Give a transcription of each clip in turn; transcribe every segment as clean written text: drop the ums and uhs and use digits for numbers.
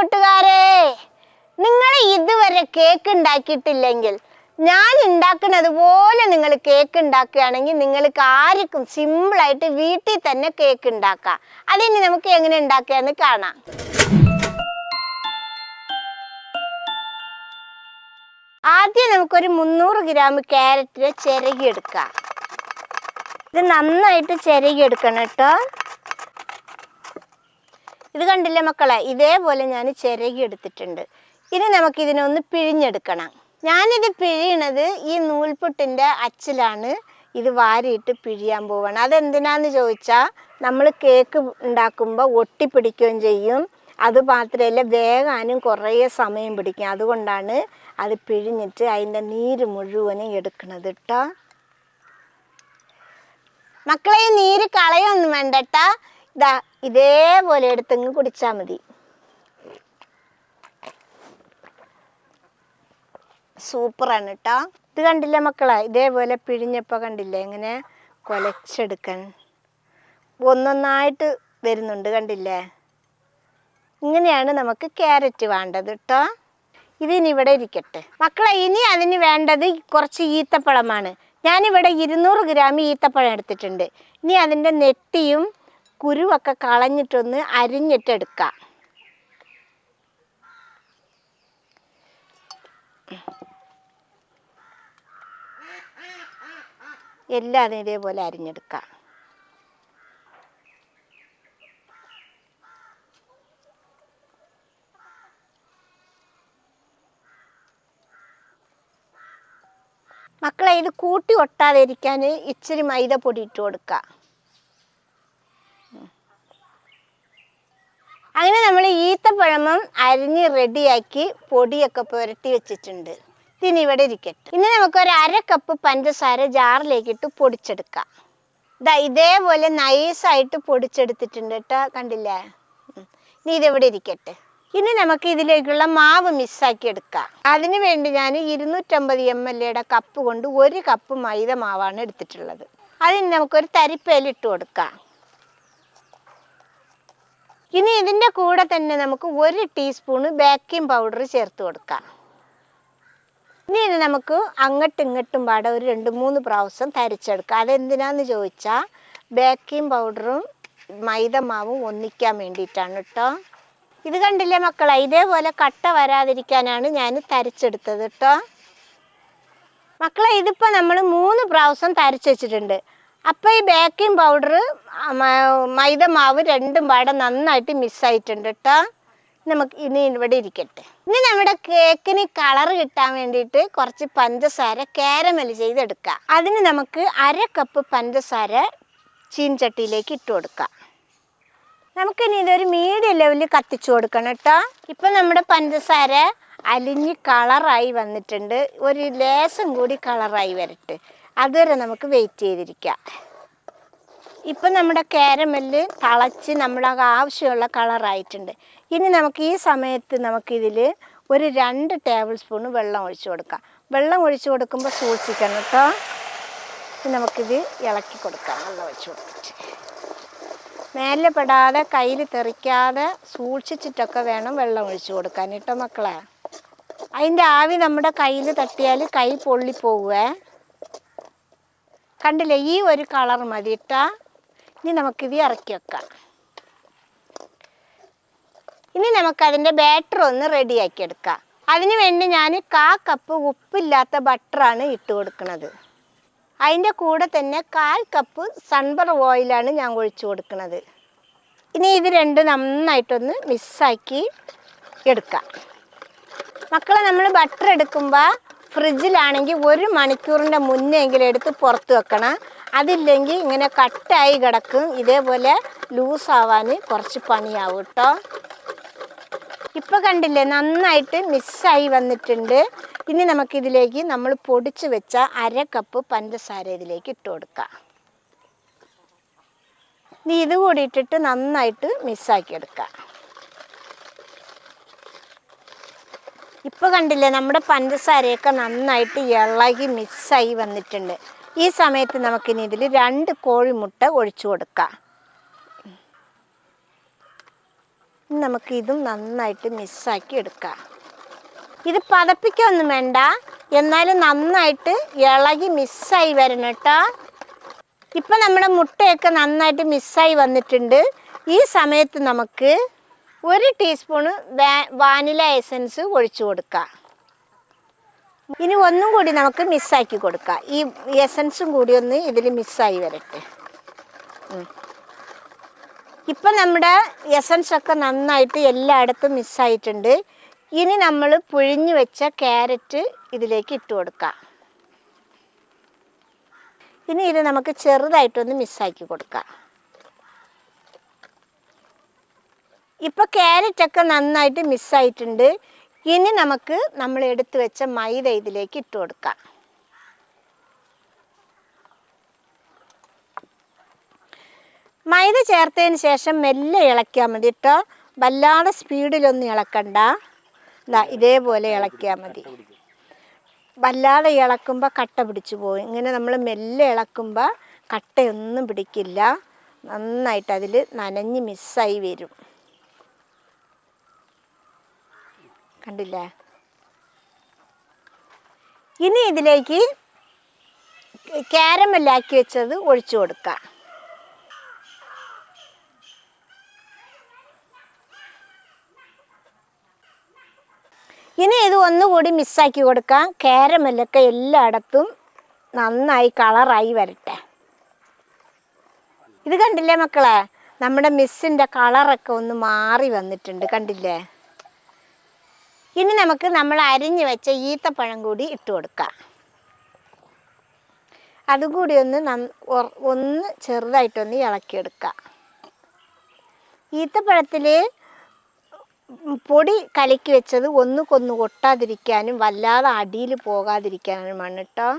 കൂട്ടുകാരെ, നിങ്ങൾ ഇതുവരെ കേക്ക് ഉണ്ടാക്കിയിട്ടില്ലെങ്കിൽ ഞാൻ ഉണ്ടാക്കുന്നത് പോലെ നിങ്ങൾ കേക്ക് ഉണ്ടാക്കുകയാണെങ്കിൽ നിങ്ങൾക്ക് ആർക്കും സിമ്പിളായിട്ട് വീട്ടിൽ തന്നെ കേക്ക് ഉണ്ടാക്കാം. അതിന് നമുക്ക് എങ്ങനെ ഉണ്ടാക്കാന്ന് കാണാം. ആദ്യം നമുക്കൊരു 300 ഗ്രാം ക്യാരറ്റിനെ ചിരകിയെടുക്കാം. ഇത് നന്നായിട്ട് ചിരകിയെടുക്കണം കേട്ടോ. ഇത് കണ്ടില്ലേ മക്കളെ, ഇതേപോലെ ഞാൻ ചിരകി എടുത്തിട്ടുണ്ട്. ഇനി നമുക്കിതിനൊന്ന് പിഴിഞ്ഞെടുക്കണം. ഞാനിത് പിഴിയണത് ഈ നൂൽപുട്ടിൻ്റെ അച്ചിലാണ് ഇത് വാരിയിട്ട് പിഴിയാൻ പോവുകയാണ്. അതെന്തിനാന്ന് ചോദിച്ചാൽ നമ്മൾ കേക്ക് ഉണ്ടാക്കുമ്പോൾ ഒട്ടിപ്പിടിക്കുകയും ചെയ്യും, അത് മാത്രമല്ല വേകാനും കുറേ സമയം പിടിക്കും. അതുകൊണ്ടാണ് അത് പിഴിഞ്ഞിട്ട് അതിൻ്റെ നീര് മുഴുവനും എടുക്കണത് കേട്ടോ. മക്കളെ, ഈ നീര് കളയൊന്നും വേണ്ട കേട്ടോ. ഇതാ ഇതേപോലെ എടുത്തങ്ങ് കുടിച്ചാൽ മതി. സൂപ്പറാണ് കേട്ടോ. ഇത് കണ്ടില്ലേ മക്കളെ, ഇതേപോലെ പിഴിഞ്ഞപ്പോൾ കണ്ടില്ലേ എങ്ങനെ കുലച്ചെടുക്കാൻ ഒന്നൊന്നായിട്ട് വരുന്നുണ്ട്, കണ്ടില്ലേ? ഇങ്ങനെയാണ് നമുക്ക് ക്യാരറ്റ് വേണ്ടത് കേട്ടോ. ഇതിനി ഇവിടെ ഇരിക്കട്ടെ മക്കളെ. ഇനി അതിന് വേണ്ടത് കുറച്ച് ഈത്തപ്പഴമാണ്. ഞാനിവിടെ 200 ഗ്രാം ഈത്തപ്പഴം എടുത്തിട്ടുണ്ട്. ഇനി അതിൻ്റെ നെട്ടിയും കുരുവൊക്കെ കളഞ്ഞിട്ടൊന്ന് അരിഞ്ഞിട്ടെടുക്കാം. എല്ലാം ഇതേപോലെ അരിഞ്ഞെടുക്കാം. മക്കളെ, ഇത് കൂട്ടി ഒട്ടാതിരിക്കാൻ ഇച്ചിരി മൈദപ്പൊടി ഇട്ട് കൊടുക്കുക. അങ്ങനെ നമ്മൾ ഈത്തപ്പഴമും അരിഞ്ഞ് റെഡിയാക്കി പൊടിയൊക്കെ പുരട്ടി വെച്ചിട്ടുണ്ട്. ഇതിന് ഇവിടെ ഇരിക്കട്ടെ. ഇനി നമുക്കൊരു 1/2 കപ്പ് പഞ്ചസാര ജാറിലേക്കിട്ട് പൊടിച്ചെടുക്കാം. ഇതേപോലെ നൈസായിട്ട് പൊടിച്ചെടുത്തിട്ടുണ്ട് കേട്ടോ, കണ്ടില്ലേ? ഇനി ഇതെവിടെ ഇരിക്കട്ടെ. ഇനി നമുക്ക് ഇതിലേക്കുള്ള മാവ് മിക്സാക്കി എടുക്കാം. അതിന് വേണ്ടി ഞാൻ 250 ml കപ്പ് കൊണ്ട് 1 കപ്പ് മൈദ മാവാണ് എടുത്തിട്ടുള്ളത്. അതിന് നമുക്കൊരു തരിപ്പയിൽ ഇട്ട് കൊടുക്കാം. ഇനി ഇതിൻ്റെ കൂടെ തന്നെ നമുക്ക് 1 ടീസ്പൂണ് ബേക്കിംഗ് പൗഡർ ചേർത്ത് കൊടുക്കാം. ഇനി ഇത് നമുക്ക് അങ്ങോട്ടും ഇങ്ങോട്ടും പാടെ ഒരു 2-3 പ്രാവശ്യം തരിച്ചെടുക്കാം. അതെന്തിനാന്ന് ചോദിച്ചാൽ ബേക്കിംഗ് പൗഡറും മൈദ മാവും ഒന്നിക്കാൻ വേണ്ടിയിട്ടാണ് കേട്ടോ. ഇത് കണ്ടില്ലേ മക്കളെ, ഇതേപോലെ കട്ട വരാതിരിക്കാനാണ് ഞാൻ തരിച്ചെടുത്തത് കേട്ടോ. മക്കളെ, ഇതിപ്പോൾ നമ്മൾ 3 പ്രാവശ്യം തരിച്ച് വെച്ചിട്ടുണ്ട്. അപ്പോൾ ഈ ബേക്കിംഗ് പൗഡർ മൈദ മാവ് രണ്ടും പാടെ നന്നായിട്ട് മിക്സായിട്ടുണ്ട് കേട്ടോ. നമുക്ക് ഇനി ഇവിടെ ഇരിക്കട്ടെ. ഇനി നമ്മുടെ കേക്കിന് കളർ കിട്ടാൻ വേണ്ടിയിട്ട് കുറച്ച് പഞ്ചസാര കാരമൽ ചെയ്തെടുക്കാം. അതിന് നമുക്ക് 1/2 കപ്പ് പഞ്ചസാര ചീൻചട്ടിയിലേക്ക് ഇട്ട് കൊടുക്കാം. നമുക്കിനി ഇതൊരു മീഡിയം ലെവലിൽ കത്തിച്ചു കൊടുക്കണം കേട്ടോ. ഇപ്പം നമ്മുടെ പഞ്ചസാര അലിഞ്ഞ് കളറായി വന്നിട്ടുണ്ട്. ഒരു ലേശം കൂടി കളറായി വരട്ടെ, അതുവരെ നമുക്ക് വെയിറ്റ് ചെയ്തിരിക്കാം. ഇപ്പം നമ്മുടെ കാരമല് തിളച്ച് നമ്മുടെ ആവശ്യമുള്ള കളറായിട്ടുണ്ട്. ഇനി നമുക്ക് ഈ സമയത്ത് നമുക്കിതിൽ ഒരു 2 ടേബിൾ സ്പൂൺ വെള്ളം ഒഴിച്ചു കൊടുക്കാം. വെള്ളം ഒഴിച്ചു കൊടുക്കുമ്പോൾ സൂക്ഷിക്കണം കേട്ടോ. നമുക്കിത് ഇളക്കി കൊടുക്കാം. വെള്ളം ഒഴിച്ചു കൊടുത്തിട്ട് മേലെ പെടാതെ കയ്യിൽ തെറിക്കാതെ സൂക്ഷിച്ചിട്ടൊക്കെ വേണം വെള്ളം ഒഴിച്ചു കൊടുക്കാൻ കേട്ടോ മക്കളെ. അതിൻ്റെ ആവി നമ്മുടെ കയ്യിൽ തട്ടിയാൽ കൈ പൊള്ളിപ്പോവുകയെ. കണ്ടില്ലേ, ഈ ഒരു കളർ മതി കേട്ടോ. ഇനി നമുക്കിത് ഇറക്കി വെക്കാം. ഇനി നമുക്കതിൻ്റെ ബാറ്റർ ഒന്ന് റെഡിയാക്കി എടുക്കാം. അതിന് വേണ്ടി ഞാൻ 1/4 കപ്പ് ഉപ്പില്ലാത്ത ബട്ടറാണ് ഇട്ട് കൊടുക്കുന്നത്. അതിൻ്റെ കൂടെ തന്നെ 1/4 കപ്പ് സൺഫ്ലവർ ഓയിലാണ് ഞാൻ ഒഴിച്ചു കൊടുക്കുന്നത്. ഇനി ഇത് രണ്ടും നന്നായിട്ടൊന്ന് മിക്സാക്കി എടുക്കാം. മക്കളെ, നമ്മൾ ബട്ടർ എടുക്കുമ്പോൾ ഫ്രിഡ്ജിലാണെങ്കിൽ 1 മണിക്കൂറിൻ്റെ മുന്നെങ്കിലും എടുത്ത് പുറത്ത് വെക്കണം. അതില്ലെങ്കിൽ ഇങ്ങനെ കട്ടായി കിടക്കും. ഇതേപോലെ ലൂസാവാൻ കുറച്ച് പണിയാവും കേട്ടോ. ഇപ്പോൾ കണ്ടില്ലേ, നന്നായിട്ട് മിക്സായി വന്നിട്ടുണ്ട്. ഇനി നമുക്കിതിലേക്ക് നമ്മൾ പൊടിച്ച് വെച്ച 1/2 കപ്പ് പഞ്ചസാര ഇതിലേക്ക് ഇട്ട് കൊടുക്കാം. ഇനി ഇത് കൂടി ഇട്ടിട്ട് നന്നായിട്ട് മിക്സാക്കി എടുക്കാം. ഇപ്പോൾ കണ്ടില്ലേ, നമ്മുടെ പഞ്ചസാരയൊക്കെ നന്നായിട്ട് ഇളകി മിക്സായി വന്നിട്ടുണ്ട്. ഈ സമയത്ത് നമുക്കിനി ഇതിൽ 2 കോഴിമുട്ട ഒഴിച്ചു കൊടുക്കാം. നമുക്ക് ഇതും നന്നായിട്ട് മിക്സാക്കി എടുക്കാം. ഇത് പതപ്പിക്കൊന്നും വേണ്ട, എന്നാലും നന്നായിട്ട് ഇളകി മിക്സായി വരണം കേട്ടോ. ഇപ്പം നമ്മുടെ മുട്ടയൊക്കെ നന്നായിട്ട് മിക്സായി വന്നിട്ടുണ്ട്. ഈ സമയത്ത് നമുക്ക് 1 ടീസ്പൂണ് വാനില എസൻസ് ഒഴിച്ചു കൊടുക്കാം. ഇനി ഒന്നും കൂടി നമുക്ക് മിക്സാക്കി കൊടുക്കാം. ഈ എസൻസും കൂടി ഒന്ന് ഇതിൽ മിക്സായി വരട്ടെ. ഇപ്പം നമ്മുടെ എസൻസൊക്കെ നന്നായിട്ട് എല്ലായിടത്തും മിക്സായിട്ടുണ്ട്. ഇനി നമ്മൾ പുഴിഞ്ഞു വെച്ച ക്യാരറ്റ് ഇതിലേക്ക് ഇട്ട് കൊടുക്കാം. ഇനി ഇത് നമുക്ക് ചെറുതായിട്ടൊന്ന് മിക്സാക്കി കൊടുക്കാം. ഇപ്പോൾ ക്യാരറ്റൊക്കെ നന്നായിട്ട് മിക്സായിട്ടുണ്ട്. ഇനി നമുക്ക് നമ്മൾ എടുത്തു വെച്ച മൈദ ഇതിലേക്ക് ഇട്ട് കൊടുക്കാം. മൈദ ചേർത്തതിന് ശേഷം മെല്ലെ ഇളക്കിയാൽ മതി കേട്ടോ. വല്ലാതെ സ്പീഡിലൊന്നും ഇളക്കണ്ട. ഇതേപോലെ ഇളക്കിയാൽ മതി. വല്ലാതെ ഇളക്കുമ്പോൾ കട്ട പിടിച്ചു പോകും. ഇങ്ങനെ നമ്മൾ മെല്ലെ ഇളക്കുമ്പോൾ കട്ടയൊന്നും പിടിക്കില്ല. നന്നായിട്ട് അതിൽ നനഞ്ഞ് മിക്സായി വരും. കണ്ടില്ലേ? ഇനി ഇതിലേക്ക് കാരമലാക്കി വെച്ചത് ഒഴിച്ചു കൊടുക്കാം. ഇനി ഇത് ഒന്നുകൂടി മിക്സാക്കി കൊടുക്കാം. കാരമലൊക്കെ എല്ലായിടത്തും നന്നായി കളറായി വരട്ടെ. ഇത് കണ്ടില്ലേ മക്കളെ? നമ്മുടെ മിക്സിൻ്റെ കളറൊക്കെ ഒന്ന് മാറി വന്നിട്ടുണ്ട്. കണ്ടില്ലേ? ഇനി നമുക്ക് നമ്മൾ അരിഞ്ഞു വെച്ച ഈത്തപ്പഴം കൂടി ഇട്ട് കൊടുക്കാം. അതുകൂടി ഒന്ന് ചെറുതായിട്ടൊന്ന് ഇളക്കിയെടുക്കാം. ഈത്തപ്പഴത്തിൽ പൊടി കലക്കി വെച്ചത് ഒന്നുകൊന്ന് ഒട്ടാതിരിക്കാനും വല്ലാതെ അടിയിൽ പോകാതിരിക്കാനുമാണ് കേട്ടോ.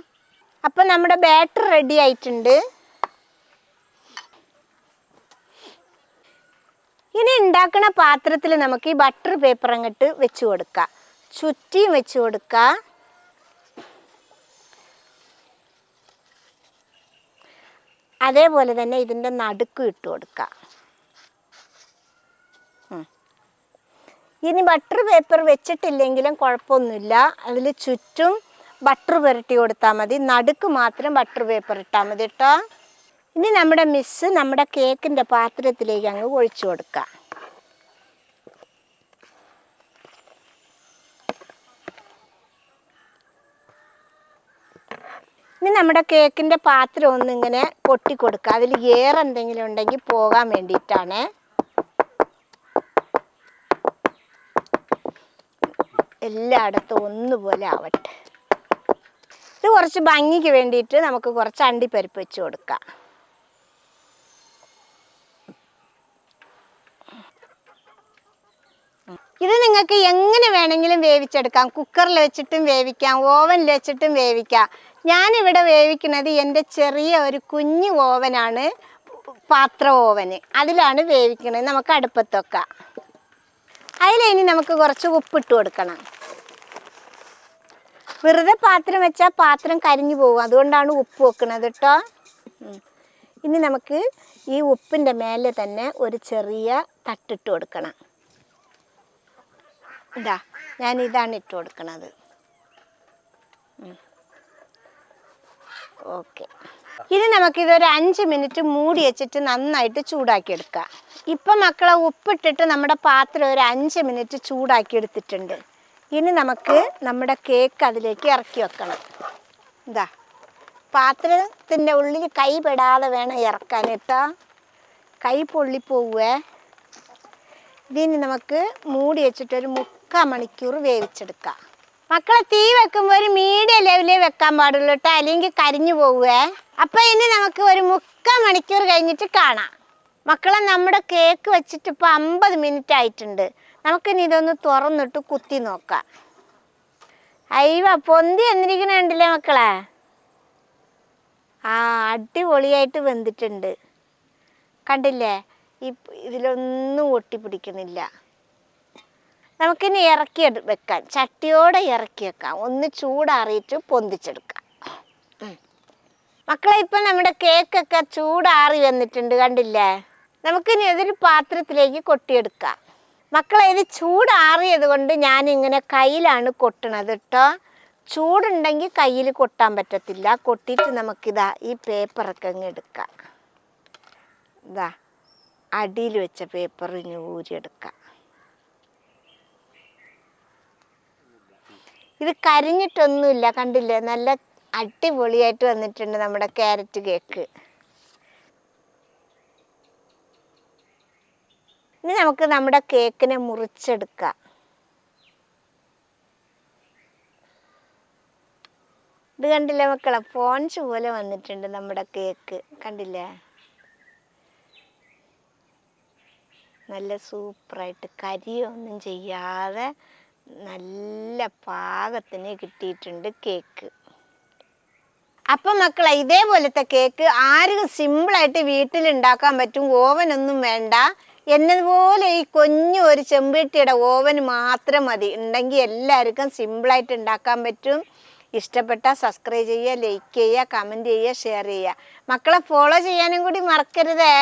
അപ്പം നമ്മുടെ ബാറ്റർ റെഡി ആയിട്ടുണ്ട്. ഇനി ഉണ്ടാക്കുന്ന പാത്രത്തിൽ നമുക്ക് ഈ ബട്ടർ പേപ്പർ അങ്ങോട്ട് വെച്ച് കൊടുക്കാം. ചുറ്റിയും വെച്ച് കൊടുക്കുക. അതേപോലെ തന്നെ ഇതിൻ്റെ നടുക്കും ഇട്ട് കൊടുക്കുക. ഇനി ബട്ടർ പേപ്പർ വെച്ചിട്ടില്ലെങ്കിലും കുഴപ്പമൊന്നുമില്ല. അതിൽ ചുറ്റും ബട്ടർ പുരട്ടി കൊടുത്താൽ മതി. നടുക്ക് മാത്രം ബട്ടർ പേപ്പർ ഇട്ടാൽ മതി കേട്ടോ. ഇനി നമ്മുടെ മിക്സ് നമ്മുടെ കേക്കിൻ്റെ പാത്രത്തിലേക്ക് അങ്ങ് ഒഴിച്ചു കൊടുക്കാം. ഇനി നമ്മുടെ കേക്കിൻ്റെ പാത്രം ഒന്നിങ്ങനെ പൊട്ടിക്കൊടുക്കുക. അതിൽ എയർ എന്തെങ്കിലും ഉണ്ടെങ്കിൽ പോകാൻ വേണ്ടിയിട്ടാണ്. എല്ലായിടത്തും ഒന്നുപോലെ ആവട്ടെ. ഇത് കുറച്ച് ഭംഗിക്ക് വേണ്ടിയിട്ട് നമുക്ക് കുറച്ച് അണ്ടിപ്പരിപ്പ് വെച്ച് കൊടുക്കാം. ഇത് നിങ്ങൾക്ക് എങ്ങനെ വേണമെങ്കിലും വേവിച്ചെടുക്കാം. കുക്കറിൽ വെച്ചിട്ടും വേവിക്കാം, ഓവനിൽ വെച്ചിട്ടും വേവിക്കാം. ഞാനിവിടെ വേവിക്കുന്നത് എൻ്റെ ചെറിയ ഒരു കുഞ്ഞു ഓവനാണ്, പാത്ര ഓവന്. അതിലാണ് വേവിക്കുന്നത്. നമുക്ക് അടുപ്പത്ത് വെക്കാം. അതിലിനി നമുക്ക് കുറച്ച് ഉപ്പിട്ട് കൊടുക്കണം. വെറുതെ പാത്രം വെച്ചാൽ പാത്രം കരിഞ്ഞു പോകും. അതുകൊണ്ടാണ് ഉപ്പ് വെക്കുന്നത് കേട്ടോ. ഇനി നമുക്ക് ഈ ഉപ്പിൻ്റെ മേലെ തന്നെ ഒരു ചെറിയ തട്ടിട്ട് കൊടുക്കണം. ഞാനിതാണ് ഇട്ട് കൊടുക്കണത്. ഓക്കെ. ഇനി നമുക്കിതൊരു 5 മിനിറ്റ് മൂടി വെച്ചിട്ട് നന്നായിട്ട് ചൂടാക്കി എടുക്കാം. ഇപ്പം മക്കളെ ഉപ്പിട്ടിട്ട് നമ്മുടെ പാത്രം ഒരു 5 മിനിറ്റ് ചൂടാക്കി എടുത്തിട്ടുണ്ട്. ഇനി നമുക്ക് നമ്മുടെ കേക്ക് അതിലേക്ക് ഇറക്കി വെക്കണം. പാത്രത്തിൻ്റെ ഉള്ളിൽ കൈ പെടാതെ വേണം ഇറക്കാൻ കേട്ടോ. കൈ പൊള്ളിപ്പോവേ. ഇതിന് നമുക്ക് മൂടി വെച്ചിട്ടൊരു 3/4 മണിക്കൂർ വേവിച്ചെടുക്കാം. മക്കളെ തീ വെക്കുമ്പോൾ ഒരു മീഡിയം ലെവലിൽ വെക്കാൻ പാടുള്ളൂ കേട്ടോ, അല്ലെങ്കിൽ കരിഞ്ഞു പോവേ. അപ്പം ഇനി നമുക്ക് ഒരു 3/4 മണിക്കൂർ കഴിഞ്ഞിട്ട് കാണാം. മക്കളെ നമ്മുടെ കേക്ക് വെച്ചിട്ട് ഇപ്പോൾ 50 മിനിറ്റ് ആയിട്ടുണ്ട്. നമുക്കിനി ഇതൊന്ന് തുറന്നിട്ട് കുത്തി നോക്കാം. അയ്യോ പൊന്തി വന്നിരിക്കണുണ്ടല്ലേ മക്കളെ? അടിപൊളിയായിട്ട് വെന്തിട്ടുണ്ട്. കണ്ടില്ലേ? ഇതിലൊന്നും ഒട്ടിപ്പിടിക്കുന്നില്ല. നമുക്കിനി ഇറക്കി വെക്കാം. ചട്ടിയോടെ ഇറക്കി വെക്കാം. ഒന്ന് ചൂടാറിയിട്ട് പൊന്തിച്ചെടുക്കാം. മക്കളെ ഇപ്പം നമ്മുടെ കേക്കൊക്കെ ചൂടാറി വന്നിട്ടുണ്ട്. കണ്ടില്ലേ? നമുക്കിനി അതൊരു പാത്രത്തിലേക്ക് കൊട്ടിയെടുക്കാം. മക്കളെ ഇത് ചൂടാറിയത് കൊണ്ട് ഞാനിങ്ങനെ കയ്യിലാണ് കൊട്ടണത് കേട്ടോ. ചൂടുണ്ടെങ്കിൽ കയ്യിൽ കൊട്ടാൻ പറ്റത്തില്ല. കൊട്ടിയിട്ട് നമുക്കിതാ ഈ പേപ്പറൊക്കെ അങ്ങ് എടുക്കാം. ഇതാ അടിയിൽ വെച്ച പേപ്പർ ഇനി ഊരിയെടുക്കാം. ഇത് കരിഞ്ഞിട്ടൊന്നുമില്ല, കണ്ടില്ലേ? നല്ല അടിപൊളിയായിട്ട് വന്നിട്ടുണ്ട് നമ്മുടെ ക്യാരറ്റ് കേക്ക്. ഇനി നമുക്ക് നമ്മുടെ കേക്കിനെ മുറിച്ചെടുക്കാം. ഇത് കണ്ടില്ലേ മക്കളെ? ഫോൺസ് പോലെ വന്നിട്ടുണ്ട് നമ്മുടെ കേക്ക്, കണ്ടില്ലേ? നല്ല സൂപ്പറായിട്ട് കരിയൊന്നും ചെയ്യാതെ നല്ല പാകത്തിന് കിട്ടിയിട്ടുണ്ട് കേക്ക്. അപ്പം മക്കളെ, ഇതേപോലത്തെ കേക്ക് ആർക്കും സിമ്പിളായിട്ട് വീട്ടിലുണ്ടാക്കാൻ പറ്റും. ഓവനൊന്നും വേണ്ട. എന്നതുപോലെ ഈ കുഞ്ഞു ഒരു ചെമ്പട്ടിയുടെ ഓവൻ മാത്രം മതി. ഉണ്ടെങ്കിൽ എല്ലാവർക്കും സിമ്പിളായിട്ട് ഉണ്ടാക്കാൻ പറ്റും. ഇഷ്ടപ്പെട്ടാൽ സബ്സ്ക്രൈബ് ചെയ്യുക, ലൈക്ക് ചെയ്യുക, കമൻറ്റ് ചെയ്യുക, ഷെയർ ചെയ്യുക. മക്കളെ ഫോളോ ചെയ്യാനും കൂടി മറക്കരുതേ.